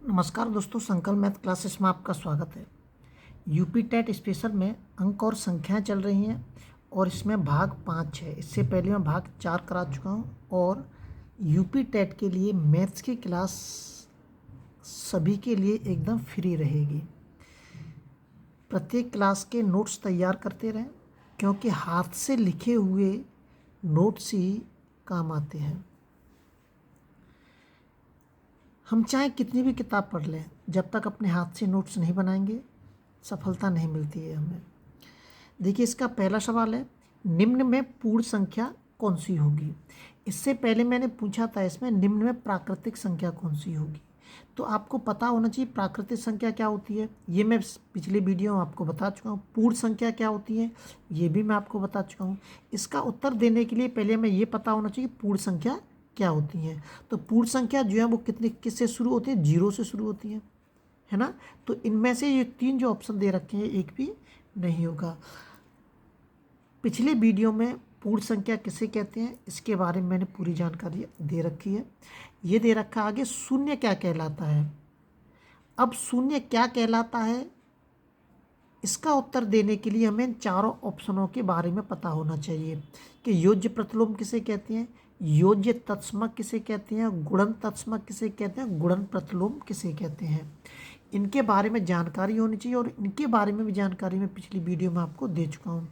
नमस्कार दोस्तों, संकल्प मैथ क्लासेस में आपका स्वागत है। यूपी टेट स्पेशल में अंक और संख्याएं चल रही हैं और इसमें भाग 5 है। इससे पहले मैं भाग 4 करा चुका हूं और यूपी टेट के लिए मैथ्स की क्लास सभी के लिए एकदम फ्री रहेगी। प्रत्येक क्लास के नोट्स तैयार करते रहें क्योंकि हाथ से लिखे हुए नोट्स ही काम आते हैं। हम चाहे कितनी भी किताब पढ़ लें, जब तक अपने हाथ से नोट्स नहीं बनाएंगे सफलता नहीं मिलती है हमें। देखिए, इसका पहला सवाल है, निम्न में पूर्ण संख्या कौन सी होगी। इससे पहले मैंने पूछा था इसमें निम्न में प्राकृतिक संख्या कौन सी होगी। तो आपको पता होना चाहिए प्राकृतिक संख्या क्या होती है। ये मैं पिछले वीडियो में आपको बता चुका हूँ। पूर्ण संख्या क्या होती है ये भी मैं आपको बता चुका हूँ। इसका उत्तर देने के लिए पहले हमें ये पता होना चाहिए पूर्ण संख्या क्या होती हैं। तो पूर्ण संख्या जो है वो किससे शुरू होती है, 0 से शुरू होती है ना। तो इनमें से ये 3 जो ऑप्शन दे रखे हैं एक भी नहीं होगा। पिछले वीडियो में पूर्ण संख्या किसे कहते हैं इसके बारे में मैंने पूरी जानकारी दे रखी है। ये दे रखा आगे शून्य क्या कहलाता है। अब शून्य क्या कहलाता है इसका उत्तर देने के लिए हमें चारों ऑप्शनों के बारे में पता होना चाहिए कि योज्य प्रतिलोम किसे कहते हैं, योज्य तत्समक किसे कहते हैं, गुणन तत्समक किसे कहते हैं, गुणन प्रतिलोम किसे कहते हैं। इनके बारे में जानकारी होनी चाहिए और इनके बारे में भी जानकारी मैं पिछली वीडियो में आपको दे चुका हूँ।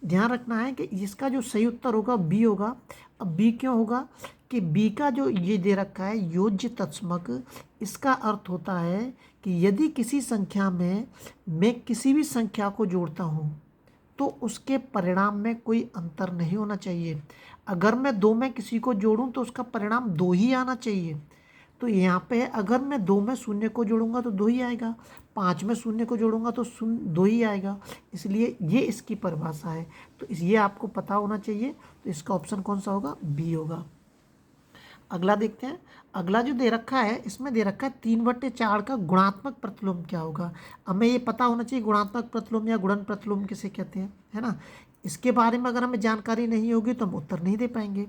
ध्यान रखना है कि इसका जो सही उत्तर होगा बी होगा। अब बी क्यों होगा कि बी का जो ये दे रखा है योज्य तत्समक, इसका अर्थ होता है कि यदि किसी संख्या में मैं किसी भी संख्या को जोड़ता हूँ तो उसके परिणाम में कोई अंतर नहीं होना चाहिए। अगर मैं 2 में किसी को जोड़ूं तो उसका परिणाम 2 ही आना चाहिए। तो यहाँ पे अगर मैं 2 में शून्य को जोड़ूंगा तो 2 ही आएगा, 5 में शून्य को जोड़ूंगा तो 2 ही आएगा। इसलिए ये इसकी परिभाषा है। तो ये आपको पता होना चाहिए। तो इसका ऑप्शन कौन सा होगा, बी होगा। अगला देखते हैं। अगला जो दे रखा है इसमें दे रखा है 3/4 का गुणात्मक प्रतिलोम क्या होगा। हमें ये पता होना चाहिए गुणात्मक प्रतिलोम या गुणन प्रतिलोम किसे कहते हैं, है ना। इसके बारे में अगर हमें जानकारी नहीं होगी तो हम उत्तर नहीं दे पाएंगे।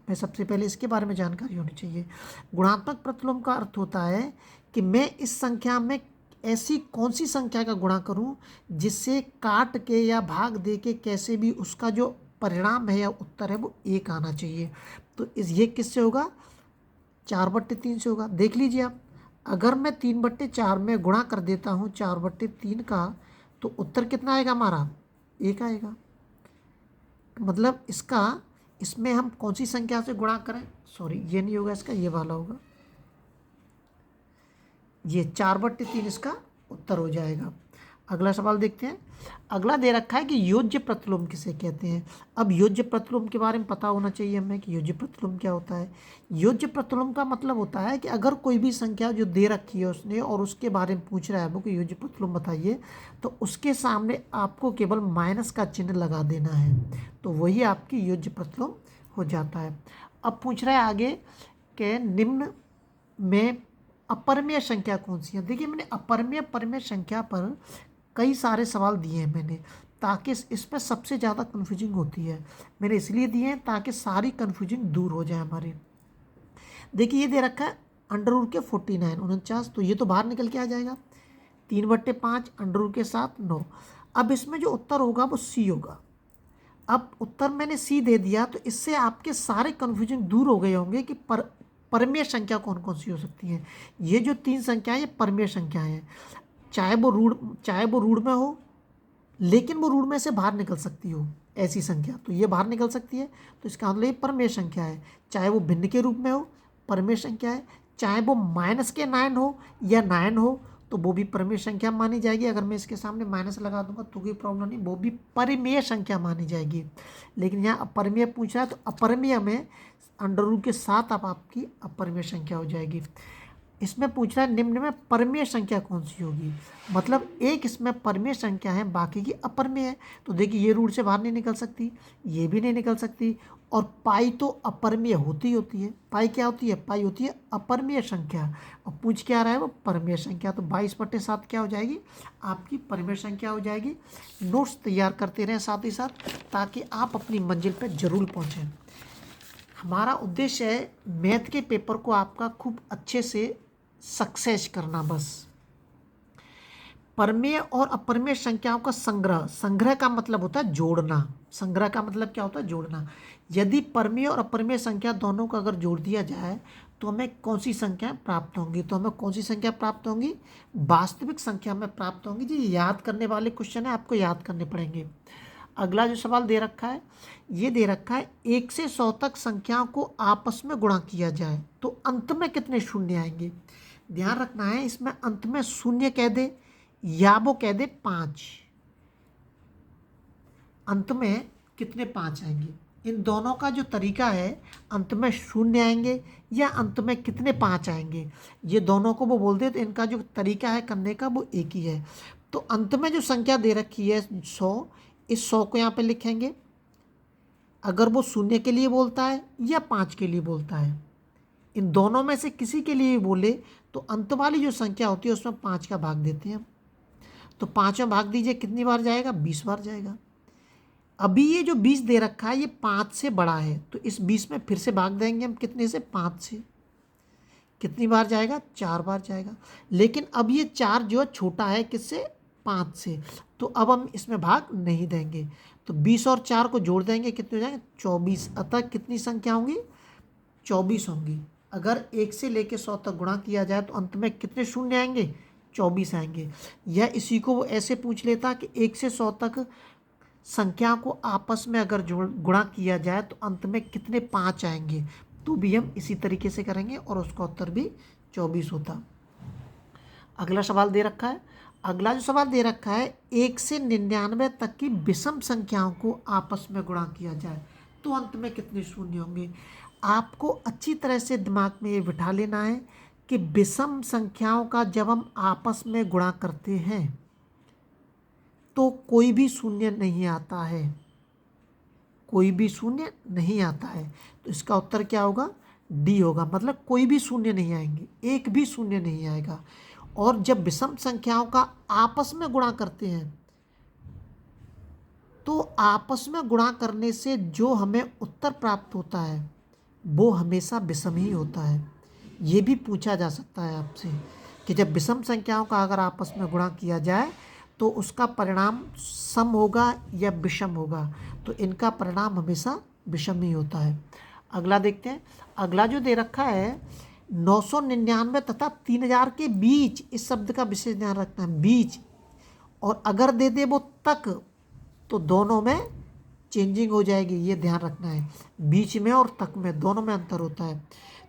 मैं सबसे पहले इसके बारे में जानकारी होनी चाहिए। गुणात्मक प्रतिलोम का अर्थ होता है कि मैं इस संख्या में ऐसी कौन सी संख्या का गुणा करूं जिससे काट के या भाग दे के कैसे भी उसका जो परिणाम है या उत्तर है वो 1 आना चाहिए। तो ये किससे होगा, 4/3 से होगा। देख लीजिए आप, अगर मैं 3/4 में गुणा कर देता हूँ 4/3 का तो उत्तर कितना आएगा हमारा, 1 आएगा। मतलब इसमें हम कौन सी संख्या से गुणा करें, सॉरी ये नहीं होगा, इसका ये वाला होगा, ये 4/3 इसका उत्तर हो जाएगा। अगला सवाल देखते हैं। अगला दे रखा है कि योज्य प्रतिलोम किसे कहते हैं। अब योज्य प्रतिलोम के बारे में पता होना चाहिए हमें कि योज्य प्रतिलोम क्या होता है। योज्य प्रतिलोम का मतलब होता है कि अगर कोई भी संख्या जो दे रखी है उसने और उसके बारे में पूछ रहा है वो कि योज्य प्रतिलोम बताइए, तो उसके सामने आपको केवल माइनस का चिन्ह लगा देना है, तो वही आपकी योज्य प्रतिलोम हो जाता है। अब पूछ रहा है आगे कि निम्न में अपरिमेय संख्या कौन सी है। देखिए, मैंने अपरिमेय परिमेय संख्या पर कई सारे सवाल दिए हैं मैंने, ताकि इस पर सबसे ज़्यादा कन्फ्यूजिंग होती है। मैंने इसलिए दिए हैं ताकि सारी कन्फ्यूजिंग दूर हो जाए हमारी। देखिए, ये दे रखा है √49 49, तो ये तो बाहर निकल के आ जाएगा। 3/5 √7 9। अब इसमें जो उत्तर होगा वो सी होगा। अब उत्तर मैंने सी दे दिया तो इससे आपके सारे कन्फ्यूजन दूर हो गए होंगे कि परमेय संख्या कौन कौन सी हो सकती हैं। ये जो 3 संख्याएं ये परमेय संख्याएं हैं, चाहे वो रूढ़ में हो, लेकिन वो रूढ़ में से बाहर निकल सकती हो ऐसी संख्या, तो ये बाहर निकल सकती है, तो इसका मतलब ये परमेय संख्या है। चाहे वो भिन्न के रूप में हो, परमेय संख्या है। चाहे वो -9 हो या 9 हो तो वो भी परमेय संख्या मानी जाएगी। अगर मैं इसके सामने माइनस लगा दूंगा तो कोई प्रॉब्लम नहीं, वो भी परिमेय संख्या मानी जाएगी। लेकिन यहाँ अपरिमेय पूछ रहा है तो अपरिमेय में √7 अब आपकी अपरिमेय संख्या हो जाएगी। इसमें पूछ रहा है निम्न में परमेय संख्या कौन सी होगी, मतलब एक इसमें परमेय संख्या है बाकी की अपरमेय है। तो देखिए, ये रूट से बाहर नहीं निकल सकती, ये भी नहीं निकल सकती, और पाई तो अपरमेय होती है। पाई क्या होती है, पाई होती है अपरमेय संख्या। और पूछ क्या रहा है वो परमेय संख्या, तो 22/7 क्या हो जाएगी आपकी परमेय संख्या हो जाएगी। नोट्स तैयार करते रहें साथ ही साथ, ताकि आप अपनी मंजिल पर जरूर पहुँचें। हमारा उद्देश्य है मैथ के पेपर को आपका खूब अच्छे से सक्सेस करना बस। परमेय और अपरमेय संख्याओं का संग्रह, संग्रह का मतलब होता है जोड़ना, संग्रह का मतलब क्या होता है जोड़ना। यदि परमेय और अपरमेय संख्या दोनों को अगर जोड़ दिया जाए तो हमें कौन सी संख्या प्राप्त होंगी, तो हमें कौन सी संख्या प्राप्त होंगी, वास्तविक संख्या में प्राप्त होंगी। जी याद करने वाले क्वेश्चन है, आपको याद करने पड़ेंगे। अगला जो सवाल दे रखा है, ये दे रखा है 1 से 100 तक संख्याओं को आपस में गुणा किया जाए तो अंत में कितने शून्य आएंगे। ध्यान रखना है, इसमें अंत में शून्य कह दे या वो कह दे 5, अंत में कितने 5 आएंगे। इन दोनों का जो तरीका है, अंत में शून्य आएंगे या अंत में कितने 5 आएंगे, ये दोनों को वो बोलते हैं। तो इनका जो तरीका है करने का वो एक ही है। तो अंत में जो संख्या दे रखी है 100, इस 100 को यहाँ पे लिखेंगे। अगर वो शून्य के लिए बोलता है या 5 के लिए बोलता है, इन दोनों में से किसी के लिए बोले तो अंत वाली जो संख्या होती है उसमें 5 का भाग देते हैं हम। तो 5 में भाग दीजिए, कितनी बार जाएगा, 20 बार जाएगा। अभी ये जो 20 दे रखा है ये 5 से बड़ा है, तो इस 20 में फिर से भाग देंगे हम, कितने से, 5 से। कितनी बार जाएगा, 4 बार जाएगा। लेकिन अब ये 4 जो है छोटा है किससे, 5 से, तो अब हम इसमें भाग नहीं देंगे। तो 20 और 4 को जोड़ देंगे, कितने हो जाएंगे, 24। अतः कितनी संख्या होंगी, 24 होंगी। अगर 1 से लेकर 100 तक गुणा किया जाए तो अंत में कितने शून्य आएंगे, 24 आएंगे। या इसी को वो ऐसे पूछ लेता कि 1 से 100 तक संख्या को आपस में अगर गुणा किया जाए तो अंत में कितने 5 आएंगे, तो भी हम इसी तरीके से करेंगे और उसका उत्तर भी 24 होता। अगला सवाल दे रखा है, अगला जो सवाल दे रखा है 1 से 99 तक की विषम संख्याओं को आपस में गुणा किया जाए तो अंत में कितने शून्य होंगे। आपको अच्छी तरह से दिमाग में ये बिठा लेना है कि विषम संख्याओं का जब हम आपस में गुणा करते हैं तो कोई भी शून्य नहीं आता है, कोई भी शून्य नहीं आता है। तो इसका उत्तर क्या होगा, डी होगा। मतलब कोई भी शून्य नहीं आएंगे, एक भी शून्य नहीं आएगा। और जब विषम संख्याओं का आपस में गुणा करते हैं तो आपस में गुणा करने से जो हमें उत्तर प्राप्त होता है वो हमेशा विषम ही होता है। ये भी पूछा जा सकता है आपसे कि जब विषम संख्याओं का अगर आपस में गुणा किया जाए तो उसका परिणाम सम होगा या विषम होगा, तो इनका परिणाम हमेशा विषम ही होता है। अगला देखते हैं, अगला जो दे रखा है 999 तथा 3000 के बीच, इस शब्द का विशेष ध्यान रखना है, बीच। और अगर दे दे वो तक तो दोनों में चेंजिंग हो जाएगी, ये ध्यान रखना है। बीच में और तक में दोनों में अंतर होता है।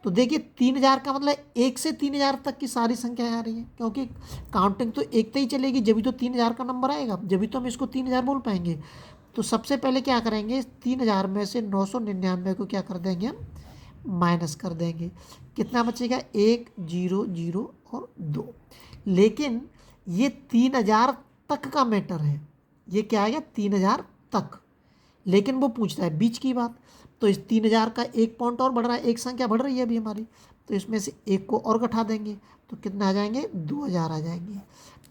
तो देखिए 3000 का मतलब 1 से 3000 तक की सारी संख्याएं आ रही हैं, क्योंकि काउंटिंग तो एक तक ही चलेगी, जब भी तो 3000 का नंबर आएगा, जब भी तो हम इसको 3000 बोल पाएंगे। तो सबसे पहले क्या करेंगे, 3000 में से 999 को क्या कर देंगे हम, माइनस कर देंगे। कितना बचेगा, 1 0 0 और 2। लेकिन ये 3000 तक का मैटर है, ये क्या आएगा 3000 तक। लेकिन वो पूछता है बीच की बात, तो इस 3000 का एक पॉइंट और बढ़ रहा है, एक संख्या बढ़ रही है अभी हमारी, तो इसमें से एक को और घटा देंगे तो कितना आ जाएंगे, 2000 आ जाएंगे।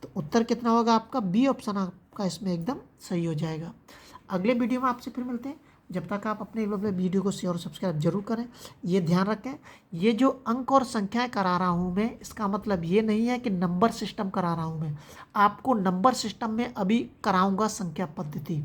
तो उत्तर कितना होगा आपका, बी ऑप्शन आपका इसमें एकदम सही हो जाएगा। अगले वीडियो में आपसे फिर मिलते हैं। जब तक आप अपने वीडियो को शेयर और सब्सक्राइब जरूर करें। ये ध्यान रखें, ये जो अंक और संख्याएं करा रहा हूँ मैं, इसका मतलब ये नहीं है कि नंबर सिस्टम करा रहा हूँ मैं। आपको नंबर सिस्टम में अभी कराऊंगा संख्या पद्धति।